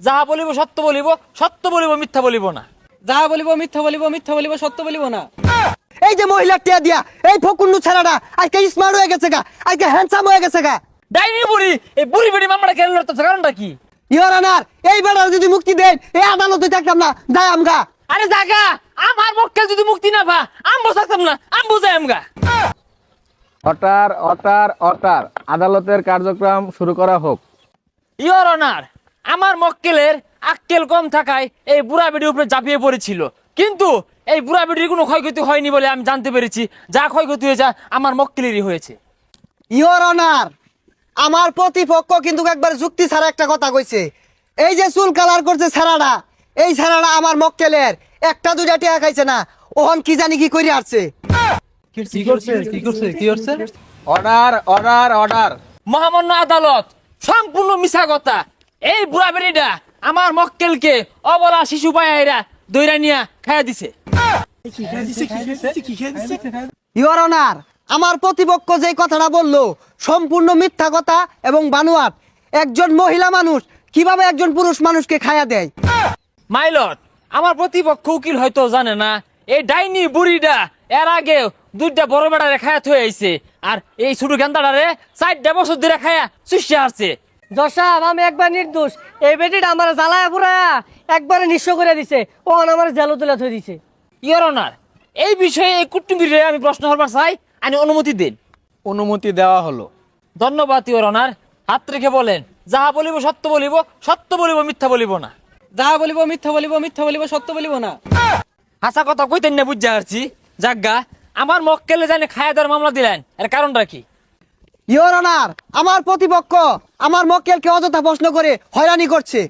যাহা বলিব সত্য বলিব, সত্য বলিব মিথ্যা বলিব না। যাহা বলিব মিথ্যা বলিব, মিথ্যা বলিব সত্য বলিব না। এই যে মহিলা টিয়া দিয়া এই ফকুন্নু ছেড়াটা আজকে স্মার্ট হয়ে গেছে গা, আজকে হ্যান্ডসাম হয়ে গেছে গা। ডাইনি বুড়ি, এই বুড়ি বেড়ি মামলাটা কেন লড়তেছে, কারণটা কি? ইওর অনার, এই বেটার যদি মুক্তি দেন এই আদালতে থাকতাম না, যাই আমগা। আরে জাগা, আমার মক্কেল যদি মুক্তি না পা আমবো থাকতাম না, আমবো যাই আমগা। অর্ডার অর্ডার অর্ডার, আদালতের কার্যক্রম শুরু করা হোক। ইওর অনার, আমার মক্কেলের আক্কেল কম থাকায় এই বুড়া বেডির উপরে ঝাঁপিয়ে পড়েছিল, কিন্তু এই বুড়া বেডির কোনো ক্ষয়ক্ষতি হয়নি বলে আমি জানতে পেরেছি। যা ক্ষয়ক্ষতি হয়েছে আমার মক্কেলেরই হয়েছে। ইওর অনার, আমার প্রতিপক্ষ কিন্তু একবার যুক্তি ছাড়া একটা কথা কইছে। এই যে চুল কালার করছে ছাড়াটা, এই ছাড়াটা আমার মক্কেলের একটা দুইটা টিয়া খাইছে না, ওহন কি জানি কি করে আসছে। Order order order. মহামান্য আদালত, সম্পূর্ণ মিছা কথা। এই বুড়া বেড়িটা আমার মক্কেলকে অবলা শিশু পায়রা দইরা নিয়া খাইয়া দিছে। ইওর অনার, আমার প্রতিপক্ষ যে কথাটা বললো সম্পূর্ণ মিথ্যা কথা এবং বানোয়াট। একজন মহিলা মানুষ কিভাবে একজন পুরুষ মানুষকে খায়া দেয়? মাইলট, আমার প্রতিপক্ষ উকিল হয়তো জানে না, এই ডাইনি বুড়িটা এর আগে দুইটা বড় বেড়ারে খায়া থয়ে আইছে, আর এই ছোট গেন্দাটারে 4টা বছর ধরে খায়া চুষে আসছে। দশাব, আমি একবার নির্দোষ। এই বেটিটা আমার জ্বালায় পুরায়া একবারে নিঃস্ব করে দিছে, ও আমার জেলো তুলে থই দিছে। ইওর অনার, এই বিষয়ে এই কুটুম্বিরে আমি প্রশ্ন করবার চাই, আমি অনুমতি দিন। অনুমতি দেওয়া হলো। ধন্যবাদ ইওর অনার। হাত রেখে বলেন, যাহা বলিব সত্য বলিব, সত্য বলিব মিথ্যা বলিব না। যাহা বলিব মিথ্যা বলিব, মিথ্যা বলিব সত্য বলিব না। হাসা কথা কইতেন না, বুঝতে পারছি। জাগা, আমার মক্কেলে জানে খায়া দেওয়ার মামলা দিলেন, এর কারণটা কি? ইওর অনার, আমার প্রতিপক্ষ আমার মক্কেলকে অযথা প্রশ্ন করে হয়রানি করছে।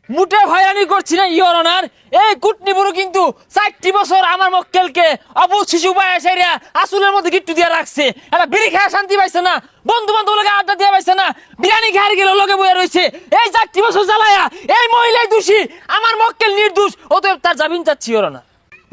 মুটে হয়রানি করছি না ইওর অনার। এই কুটনি বুড়ো কিন্তু 4টি বছর আমার মক্কেলকে অবুঝ শিশু পায় সেরিয়া আসলের মধ্যে গিট্টু দিয়ে রাখছে। এটা বিড়ি খায় শান্তি পাইছে না, বন্ধু বান্ধব লোকে আড্ডা দিয়ে পাইছে না, বিরিয়ানি খায় গেলে লোকে বয়ে রয়েছে। এই 4টি বছর জ্বালায়া এই মহিলাই দোষী, আমার মক্কেল নির্দোষ, অতএব তার জামিন চাচ্ছি ইওর অনার।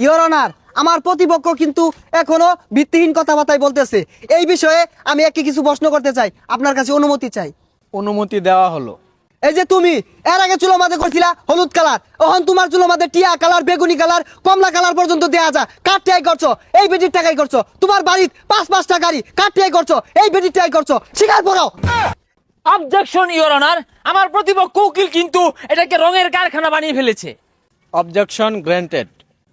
ইওর অনার, আমার প্রতিপক্ষ কিন্তু এখনো ভিত্তিহীন কথাবার্তাই বলতেছে। এই বিষয়ে আমি একটি কিছু প্রশ্ন করতে চাই, আপনার কাছে অনুমতি চাই। অনুমতি দেওয়া হলো। এই যে তুমি এর আগে চুলো মাঝে করছিলা হলুদ কালার, এখন তোমার চুলো মাঝে টিয়া কালার, বেগুনি কালার, কমলা কালার পর্যন্ত দেয়া যা, কার টিয়াই করছো? এই বেটির টাকাই করছো। তোমার বাড়ির 5-5টা গাড়ি, কার টিয়াই করছো? এই বেটির টাকাই করছো। স্বীকার করো। অবজেকশন ইওর অনার, আমার প্রতিপক্ষ উকিল কিন্তু এটাকে রঙের কারখানা বানিয়ে ফেলেছে। Objection granted.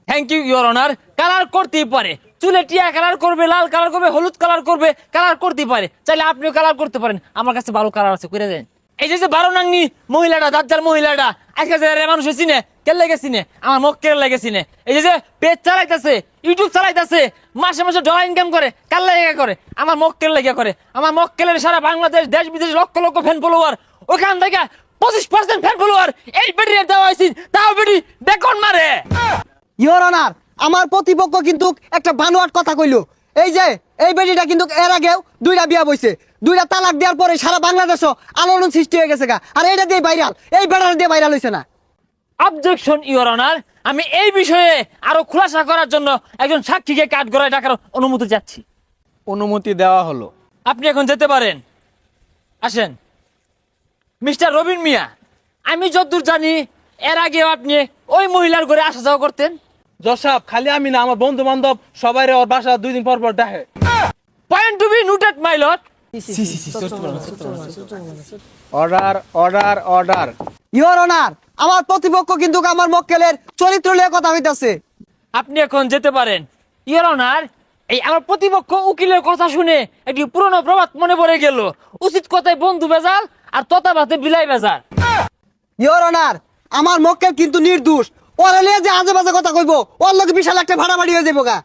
Thank you your honour. Colour করতেই পারে, চুলে টিয়া কালার করবে, লাল কালার করবে, হলুদ কালার করবে, কালার করতেই পারে। চাইলে আপনিও কালার করতে পারেন, আমার কাছে ভালো কালার আছে, করে দেন। এই যে 12 নাংনি মহিলাটা, দাজ্জাল মহিলাটা, আজকে যে মানুষ চিনে, কেন লেগে চিনে? আমার মক্কেল লেগে চিনে। এই যে পেজ চালাইতেছে, ইউটিউব চালাইতেছে, মাসে মাসে ডলার ইনকাম করে, কার লেগে করে? আমার মক্কেল লেগে করে। আমার মক্কেলের সারা বাংলাদেশ, দেশ বিদেশ লক্ষ লক্ষ ফ্যান ফলোয়ার, ওখান থেকে 25% ফ্যান ফলোয়ার এই বেটির দেওয়া হয়েছে, তাও বেটি বেকন মারে। ইওর অনার, আমার প্রতিপক্ষ কিন্তু একটা বানোয়াট কথা কইলো। এই যে এই বেটিটা কিন্তু এর আগেও 2টা বিয়া বইছে, 2টা তালাক দেওয়ার পরে সারা বাংলাদেশও আলোড়ন সৃষ্টি হয়ে গেছে গা, আর এইটা দিয়ে ভাইরাল, এই বেটার দিয়ে ভাইরাল হইছে না। অবজেকশন ইওর অনার, আমি এই বিষয়ে আরো খুলাসা করার জন্য একজন সাক্ষীকে কাঠগড়ায় ডাকার অনুমতি চাচ্ছি। অনুমতি দেওয়া হলো। আপনি এখন যেতে পারেন, আসেন। মিস্টার রবিন মিয়া, আমি যতদূর জানি এর আগেও আপনি ওই মহিলার ঘরে আসা যাওয়া করতেন। জসাব, খালি আমি না, আমার বন্ধু বান্ধব সবাই ওর বাসা 2 দিন পর পর ডাকে। Point to be noted my lord. Order order order. Your honour, আমার প্রতিপক্ষ কিন্তু আমার মক্কেলের চরিত্র নিয়ে কথা হইতাছে। আপনি এখন যেতে পারেন। ইওর অনার, এই আমার প্রতিপক্ষ উকিলের কথা শুনে একটি পুরনো প্রবাদ মনে পড়ে গেল, উচিত কথায় বন্ধু বেজাল আর তথা ভাতে বিলাই বেজাল। ইওর অনার, আমার মক্কেল কিন্তু নির্দোষ। ওর লিয়ে যে আজে বাজে কথা কইবো, ওর লোক বিশাল একটা ভাড়াবাড়ি হয়ে যাবো গা।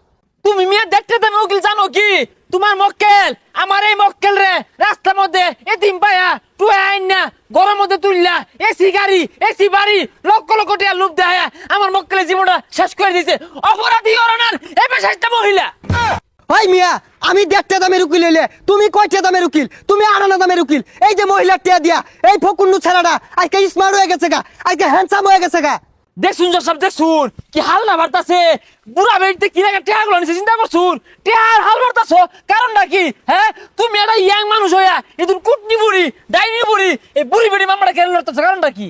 তুমি মিয়া দেখতে দেন উকিল, জানো কি তোমার মক্কেল আমার এই মক্কেল রে রাস্তার মধ্যে এতিম পায়া টুয়া আইন না গরম মধ্যে তুললা, এসি গাড়ি, এসি বাড়ি, লক্ষ লক্ষ টাকা লোভ দেয়া আমার মক্কেলের জীবনটা শেষ করে দিয়েছে। অপরাধী ইওর অনার, এই পেশাটা মহিলা। ভাই মিয়া, আমি দেখতে দামের উকিল হইলে তুমি কয়টা দামের উকিল? তুমি আড়ানা দামের উকিল। এই যে মহিলার টিয়া দিয়া এই ফকুন্নু ছেড়াটা আজকে স্মার্ট হয়ে গেছে গা, আজকে হ্যান্ডসাম হয়ে গেছে গা। দেখুন সব দেখুন কি হাল না বাড়তাছে, বুড়া বেড়িতে কি লাগে টেহা গুলো নিছে, চিন্তা করছুন টেহার হাল বাড়তাছ, কারণটা কি? হ্যাঁ, তুমি একটা ইয়াং মানুষ হইয়া এদিন কুটনি বুড়ি, ডাইনি বুড়ি, এই বুড়ি বেড়ি মামলা কেন লড়তেছ, কারণটা কি?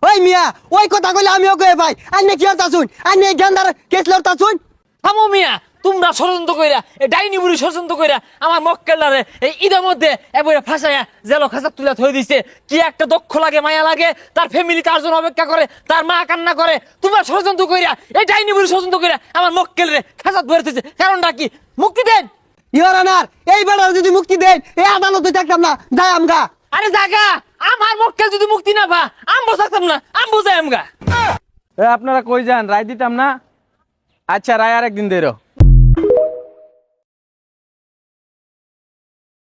ওই মিয়া ওই কথা কইলে আমিও কয়ে ভাই আইনে কি হতা শুন আইনে গেন্দার কেস লড়তা শুন। থামো মিয়া, তোমরা ষড়যন্ত্র কইরা এই ডাইনি বুড়ি ষড়যন্ত্র কইরা আমার মক্কেলারে এই ঈদের মধ্যে একবারে ফাঁসাইয়া জেল খাঁচা তুলে থই দিছে। কি একটা দক্ষ লাগে, মায়া লাগে, তার ফ্যামিলি তার জন্য অপেক্ষা করে, তার মা কান্না করে। তোমরা ষড়যন্ত্র কইরা এই ডাইনি বুড়ি ষড়যন্ত্র কইরা আমার মক্কেলরে খাঁচা ধরে থইছে। কারণটা কি? মুক্তি দেন। ইওর অনার এই বেটার যদি মুক্তি দেন এই আদালতে থাকতাম না, যাই আমগা। আরে জাগা, আমার মক্কেল যদি মুক্তি না পা আমবো থাকতাম না, আমবো যাই আমগা। আপনারা কই যান? রায় দিতাম না? আচ্ছা রায় আরেকদিন দেরো।